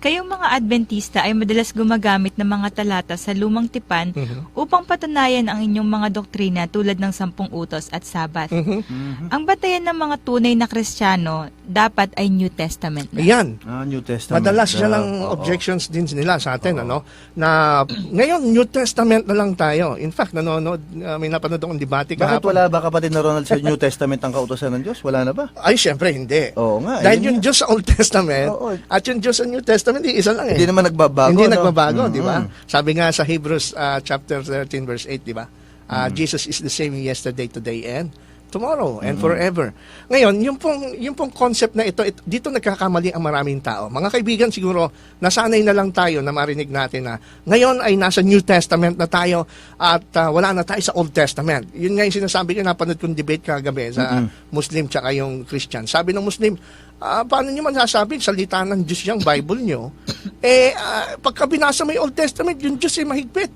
Kayong mga Adventista ay madalas gumagamit ng mga talata sa lumang tipan upang patunayan ang inyong mga doktrina tulad ng 10 utos at Sabat. Ang batayan ng mga tunay na Kristiyano dapat ay New Testament na. Ayan. New Testament. Madalas yan ang objections din nila sa atin, ano? Na ngayon, New Testament na lang tayo. In fact, nanonood, may napanood akong debate Bakit kahapon. wala ba, kapatid na Ronald, sa New Testament ang kautosan ng Diyos? Wala na ba? Ay, syempre, hindi. Oo nga. Dahil yun yung Diyos sa Old Testament, Oo. at yung Diyos sa New Testament, isa lang eh. Hindi naman nagbabago. Hindi no? nagbabago, di ba? Sabi nga sa Hebrews chapter 13 verse 8, di ba? Jesus is the same yesterday, today, and tomorrow, and forever. Ngayon, yung pong concept na ito, dito nagkakamali ang maraming tao. Mga kaibigan, siguro, nasanay na lang tayo na marinig natin na ngayon ay nasa New Testament na tayo at wala na tayo sa Old Testament. Yun nga yung sinasabi ko, napanood kong debate kagabi sa Muslim tsaka yung Christian. Sabi ng Muslim, paano nyo man sasabi, salita ng Diyos yung Bible nyo, pagka binasa mo yung Old Testament, yung Diyos ay mahigpit.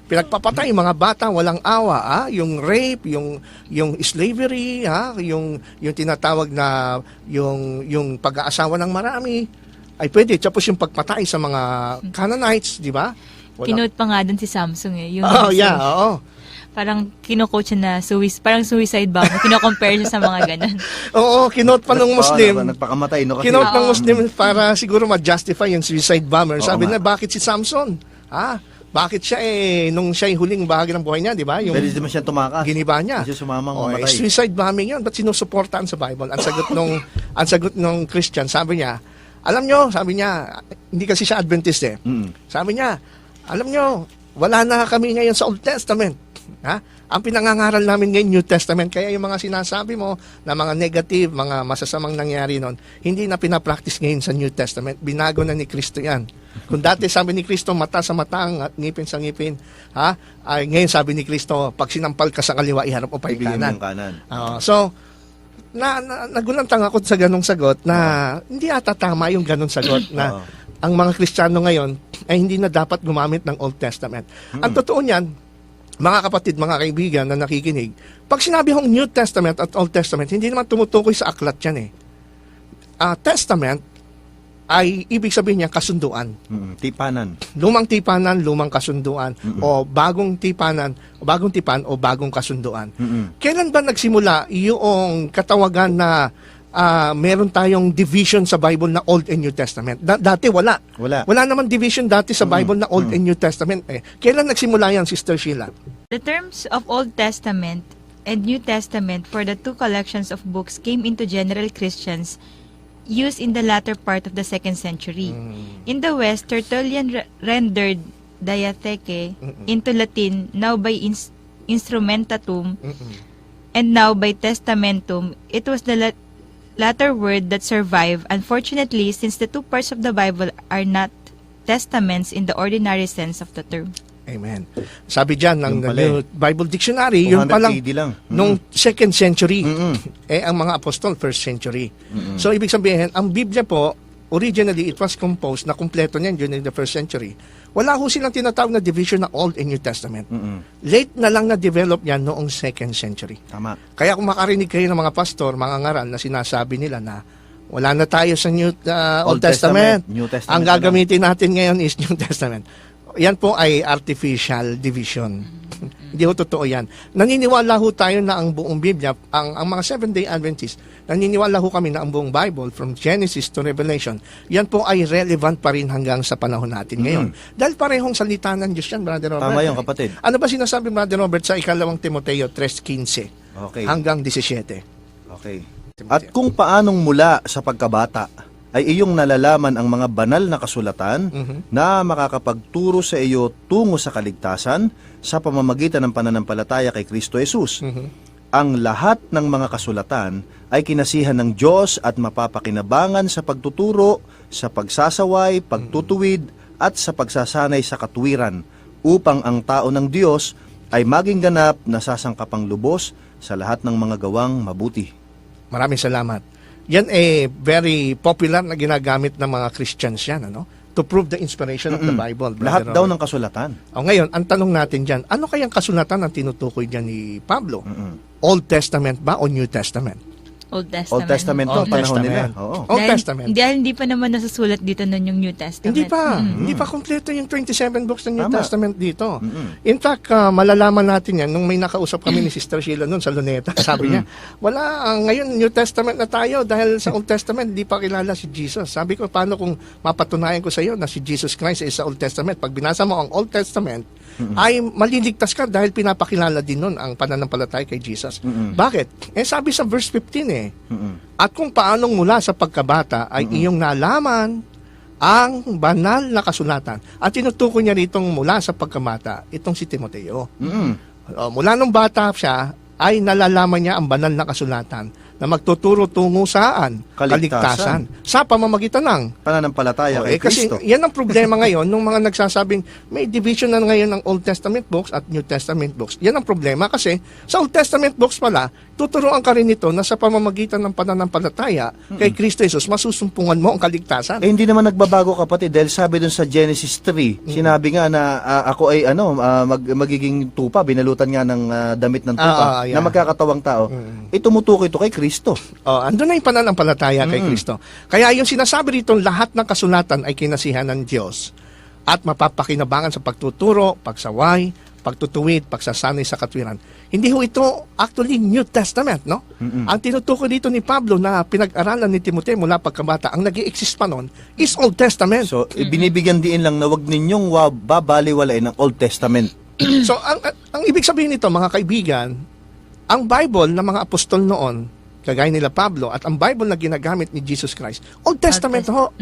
Pinagpapatay yung mga bata, walang awa, yung rape, yung slavery, yung tinatawag na yung pag-aasawa ng marami, ay pwede. Tapos yung pagpatay sa mga Canaanites, di ba? Kinote pa nga dun si Samsung eh. Yung oo. Parang kino-coach siya na parang suicide bomber. Kino-compare siya sa mga ganun. Oo, kinote pa ng Muslim. Nagpakamatay, no? Kasi, Kinote ng Muslim para siguro ma-justify yung suicide bomber. Sabi nga. na, bakit si Samson? Bakit siya nung siya yung huling bahagi ng buhay niya, di ba? Yung pwede naman siya tumakas. giniba niya. Hindi siya sumamang Oh, mamatay. suicide bombing yun. Ba't sinusuportahan sa Bible? Ang sagot nung Christian, sabi niya, alam nyo, sabi niya, hindi kasi siya Adventist eh. Sabi niya, alam nyo, wala na kami ngayon sa Old Testament. Ang pinangangaral namin ngayon, New Testament. Kaya yung mga sinasabi mo na mga negative, mga masasamang nangyari noon, hindi na pinapractice ngayon sa New Testament. Binago na ni Kristo yan. Kung dati sabi ni Kristo, mata sa mata at ngipin sa ngipin, ay ngayon sabi ni Kristo, pag sinampal ka sa kaliwa, iharap mo pa yung Ibigay mo kanan. yung kanan. So, nagulantang ako sa ganong sagot na hindi ata tama yung ganong sagot na ang mga Kristiyano ngayon ay hindi na dapat gumamit ng Old Testament. Ang totoo niyan, mga kapatid, mga kaibigan na nakikinig, pag sinabi hong New Testament at Old Testament, hindi naman tumutukoy sa aklat yan eh. Testament ay ibig sabihin niya kasunduan. Tipanan. Lumang tipanan, lumang kasunduan, o bagong tipanan, o bagong tipan, o bagong kasunduan. Kailan ba nagsimula yung katawagan na meron tayong division sa Bible na Old and New Testament? Dati wala. Wala naman division dati sa Bible na Old and New Testament. Kailan nagsimula yan, Sister Sheila? The terms of Old Testament and New Testament for the two collections of books came into general Christians used in the latter part of the 2nd century. In the West, Tertullian rendered Diatheke into Latin, now by Instrumentatum, and now by Testamentum. It was the latter word that survived, unfortunately, since the two parts of the Bible are not testaments in the ordinary sense of the term. Amen. Sabi dyan ng Yung pala New Bible Dictionary, yung 200 palang AD lang. nung 2nd century, ang mga apostol 1st century. So, ibig sabihin, ang Biblia po, originally, it was composed na kumpleto niyan during the 1st century. Wala ho silang tinatawag na division na Old and New Testament. Late na lang na-develop yan noong 2nd century. Tama. Kaya kung makarinig kayo ng mga pastor, mga ngaral na sinasabi nila na wala na tayo sa Old Testament. New Testament Ang na lang. gagamitin natin ngayon is New Testament. Yan po ay artificial division. Hindi ho totoo yan. Naniniwala ho tayo na ang buong Biblia, ang mga Seventh-day Adventists, naniniwala ho kami na ang buong Bible from Genesis to Revelation, yan po ay relevant pa rin hanggang sa panahon natin ngayon. Dahil parehong salita ng Diyos yan, Brother Robert. Tama yun, kapatid. Ano ba sinasabi, Brother Robert, sa ikalawang Timoteo 3:15 Okay. hanggang 17? Okay. At kung paanong mula sa pagkabata ay iyong nalalaman ang mga banal na kasulatan na makakapagturo sa iyo tungo sa kaligtasan sa pamamagitan ng pananampalataya kay Kristo Jesus. Ang lahat ng mga kasulatan ay kinasihan ng Diyos at mapapakinabangan sa pagtuturo, sa pagsasaway, pagtutuwid, at sa pagsasanay sa katwiran, upang ang tao ng Diyos ay maging ganap na sasangkapang lubos sa lahat ng mga gawang mabuti. Maraming salamat. Yan very popular na ginagamit ng mga Christians yan, ano? To prove the inspiration of the Bible. Lahat Brother daw Robert. ng kasulatan. Ngayon, ang tanong natin dyan, ano kayang kasulatan ang tinutukoy dyan ni Pablo? Old Testament ba o New Testament? Old Testament. Old Testament to, Old panahon nila. Testament. Oo. Old Testament. Dahil hindi pa naman nasusulat dito nun yung New Testament. Hindi pa. Hindi pa kompleto yung 27 books ng New Tama. Testament dito. In fact, malalaman natin yan nung may nakausap kami ni Sister Sheila noon sa Luneta. Sabi niya, wala, ngayon New Testament na tayo dahil sa Old Testament hindi pa kilala si Jesus. Sabi ko, paano kung mapatunayan ko sa iyo na si Jesus Christ is sa Old Testament? Pag binasa mo ang Old Testament, ay maliligtas ka dahil pinapakilala din nun ang pananampalataya kay Jesus. Bakit? Sabi sa verse 15 at kung paanong mula sa pagkabata ay iyong nalaman ang banal na kasulatan. At tinutukoy niya ritong mula sa pagkabata, itong si Timoteo. Mula nung bata siya, ay nalalaman niya ang banal na kasulatan na magtuturo tungo saan? Kaligtasan. Sa pamamagitan ng Pananampalataya kay kasi Kristo. yan ang problema ngayon nung mga nagsasabing may division na ngayon ng Old Testament books at New Testament books. Yan ang problema kasi sa Old Testament books pala, tuturuan ka rin ito na sa pamamagitan ng pananampalataya kay Kristo Jesus, masusumpungan mo ang kaligtasan. Hindi naman nagbabago, kapatid, dahil sabi dun sa Genesis 3, sinabi nga na ako ay magiging tupa, binalutan nga ng damit ng tupa, yeah. na magkakatawang tao. Itumutukoy ito kay Kristo. Andun na yung pananampalataya kay Kristo. Kaya yung sinasabi rito, lahat ng kasulatan ay kinasihan ng Diyos at mapapakinabangan sa pagtuturo, pagsaway, pagtutuwid, pagsasanay sa katwiran. Hindi ho ito actually New Testament, no? Ang tinutukoy dito ni Pablo na pinag-aralan ni Timoteo mula pagkabata, ang nag-i-exist pa noon is Old Testament. So, binibigyan diin lang na wag ninyong babaliwalain ang Old Testament. So, ang ibig sabihin nito, mga kaibigan, ang Bible ng mga apostol noon, kagaya nila Pablo, at ang Bible na ginagamit ni Jesus Christ, Old Testament ho.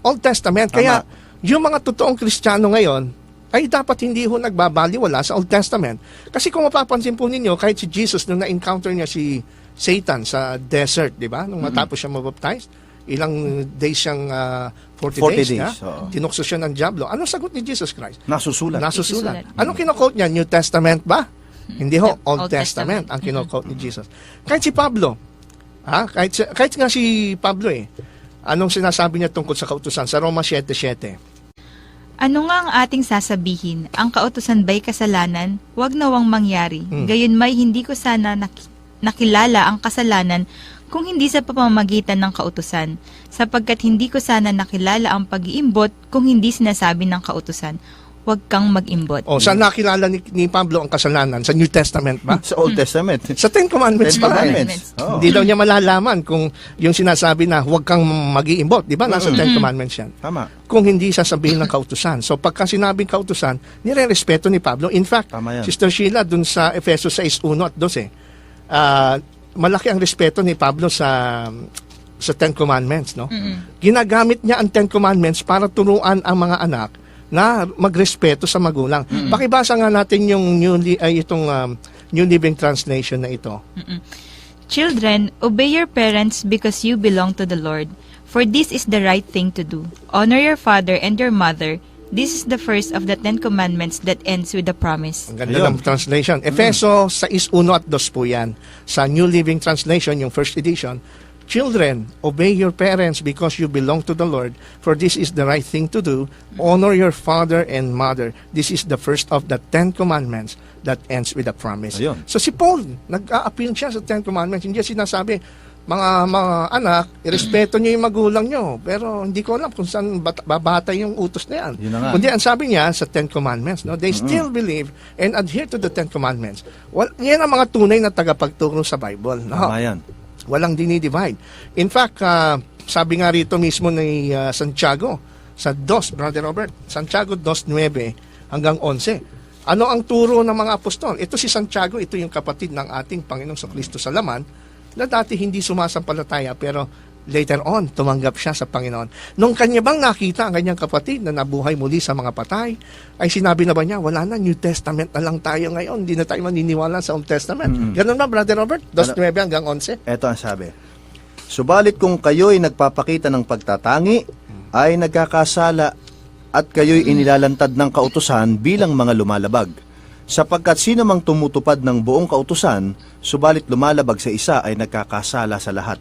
Old Testament. Tama. Kaya, yung mga totoong Kristiyano ngayon, ay dapat hindi ho nagbabaliwala sa Old Testament. Kasi kung mapapansin po ninyo, kahit si Jesus, nung na-encounter niya si Satan sa desert, di ba? Nung matapos siya mabaptize, ilang days siyang 40 days na, tinukso siya ng diablo. Anong sagot ni Jesus Christ? Nasusulat. Nasusulat. Anong kino-quote niya? New Testament ba? Hindi ho, Old Testament ang kino-quote ni Jesus. Kahit si Pablo, kahit nga si Pablo anong sinasabi niya tungkol sa kautusan? Sa Roma 7:7. Ano nga ang ating sasabihin? Ang kautusan ba'y kasalanan? Huwag nawang mangyari. Gayon may hindi ko sana nakilala ang kasalanan kung hindi sa pamamagitan ng kautusan, sapagkat hindi ko sana nakilala ang pag-iimbot kung hindi sinasabi ng kautusan. Huwag kang mag-imbot. Saan nakilala ni Pablo ang kasalanan? Sa New Testament ba? Sa Old Testament. Sa Ten Commandments Ten pa. Commandments. Oh. Hindi daw niya malalaman kung yung sinasabi na huwag kang mag-iimbot. Di ba? Nasa Ten Commandments yan. Tama. Kung hindi sasabihin ng kautusan. So pagka sinabing kautusan, nire-respeto ni Pablo. In fact, Tama yan. Sister Sheila, dun sa Efesos 6:1 at 12, malaki ang respeto ni Pablo sa Ten Commandments. No? Ginagamit niya ang Ten Commandments para turuan ang mga anak na magrespeto sa magulang. Pakibasa nga natin yung New Living Translation na ito. Children, obey your parents because you belong to the Lord. For this is the right thing to do. Honor your father and your mother. This is the first of the 10 commandments that ends with a promise. Ang ganda ng translation. Efeso 6:1 at 2 po yan. Sa New Living Translation, yung first edition, Children, obey your parents because you belong to the Lord, for this is the right thing to do. Honor your father and mother. This is the first of the 10 commandments that ends with a promise. Ayun. So si Paul, nag-a-appeal siya sa 10 commandments. Hindi siya sinasabi, mga anak, irespeto niyo yung magulang niyo. Pero hindi ko alam kung saan babata yung utos na yan. Yun na nga. Kundi ang sabi niya sa 10 commandments, no? They still believe and adhere to the 10 commandments. Yan ang mga tunay na tagapagturo sa Bible. No? Tama yan. Walang dinidivide. In fact, sabi nga rito mismo ni Santiago, sa 2, Brother Robert, Santiago 2:9 hanggang 11. Ano ang turo ng mga apostol? Ito si Santiago, ito yung kapatid ng ating Panginoong Kristo sa laman, na dati hindi sumasampalataya, pero later on, tumanggap siya sa Panginoon. Nung kanya bang nakita ang kanyang kapatid na nabuhay muli sa mga patay, ay sinabi na ba niya, wala na, New Testament na lang tayo ngayon, hindi na tayo maniniwala sa Old Testament. Ganun ba, Brother Robert? 2:9 hanggang 11? Ito ang sabi. Subalit kung kayo'y nagpapakita ng pagtatangi, ay nagkakasala at kayo'y inilalantad ng kautusan bilang mga lumalabag. Sapagkat sino mang tumutupad ng buong kautusan, subalit lumalabag sa isa ay nagkakasala sa lahat.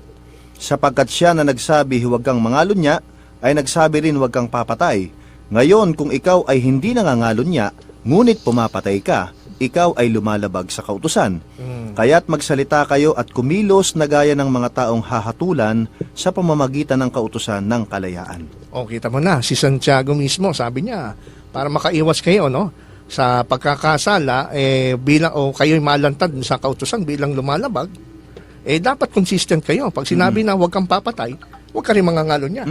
Sapagkat siya na nagsabi huwag kang mangalunya, ay nagsabi rin huwag kang papatay. Ngayon kung ikaw ay hindi nangangalunya, ngunit pumapatay ka, ikaw ay lumalabag sa kautusan. Kaya't magsalita kayo at kumilos na gaya ng mga taong hahatulan sa pamamagitan ng kautusan ng kalayaan. O, kita mo na, si Santiago mismo, sabi niya, para makaiwas kayo, no? Sa pagkakasala, bilang, o kayo'y malantad sa kautusan bilang lumalabag, dapat consistent kayo. Pag sinabi na huwag kang papatay, huwag ka rin mangangalo niya.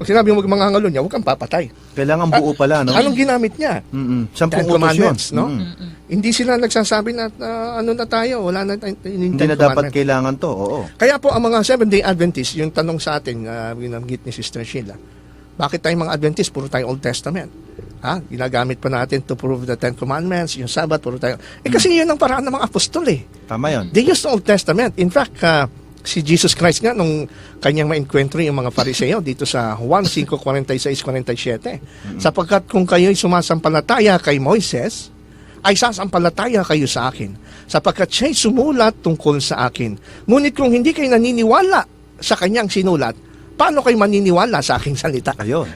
Pag sinabi huwag mangangalo niya, huwag kang papatay. Kailangan buo pala, no? Anong ginamit niya? 10 Ten utos yun. Commandments, no? Hindi sila nagsasabi na ano na tayo, wala na tayong Hindi na dapat kailangan to, oo. Kaya po ang mga Seventh-day Adventists, yung tanong sa atin, binanggit ni Sister Sheila, bakit tayong mga Adventists, puro tayo Old Testament? Ginagamit pa natin to prove the Ten Commandments, yung Sabbath, puro tayo. Kasi yun ang paraan ng mga apostol Tama yun. They used the Old Testament. In fact, si Jesus Christ nga, nung kanyang ma-encuentro yung mga Fariseo dito sa Juan 5:46-47, sapagkat kung kayo'y sumasampalataya kay Moises, ay sasampalataya kayo sa akin, sapagkat siya'y sumulat tungkol sa akin. Ngunit kung hindi kayo naniniwala sa kanyang sinulat, paano kayo maniniwala sa aking salita? Ayun.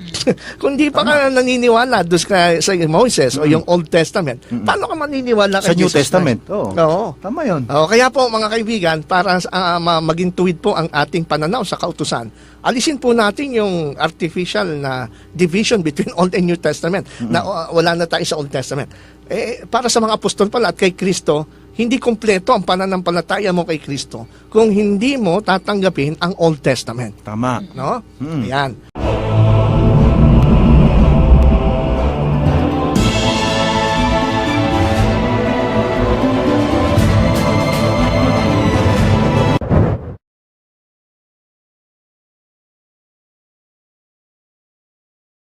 Kung di pa ka naniniwala doon sa Moses o yung Old Testament, paano ka maniniwala Sa kay New Jesus Testament. Christ? Oo. Oo. Tama yun. Kaya po mga kaibigan, para maging tuwid po ang ating pananaw sa kautusan, alisin po natin yung artificial na division between Old and New Testament na wala na tayo sa Old Testament. Para sa mga apostol pala at kay Kristo, hindi kompleto ang pananampalataya mo kay Kristo kung hindi mo tatanggapin ang Old Testament. Tama. No? Ayan.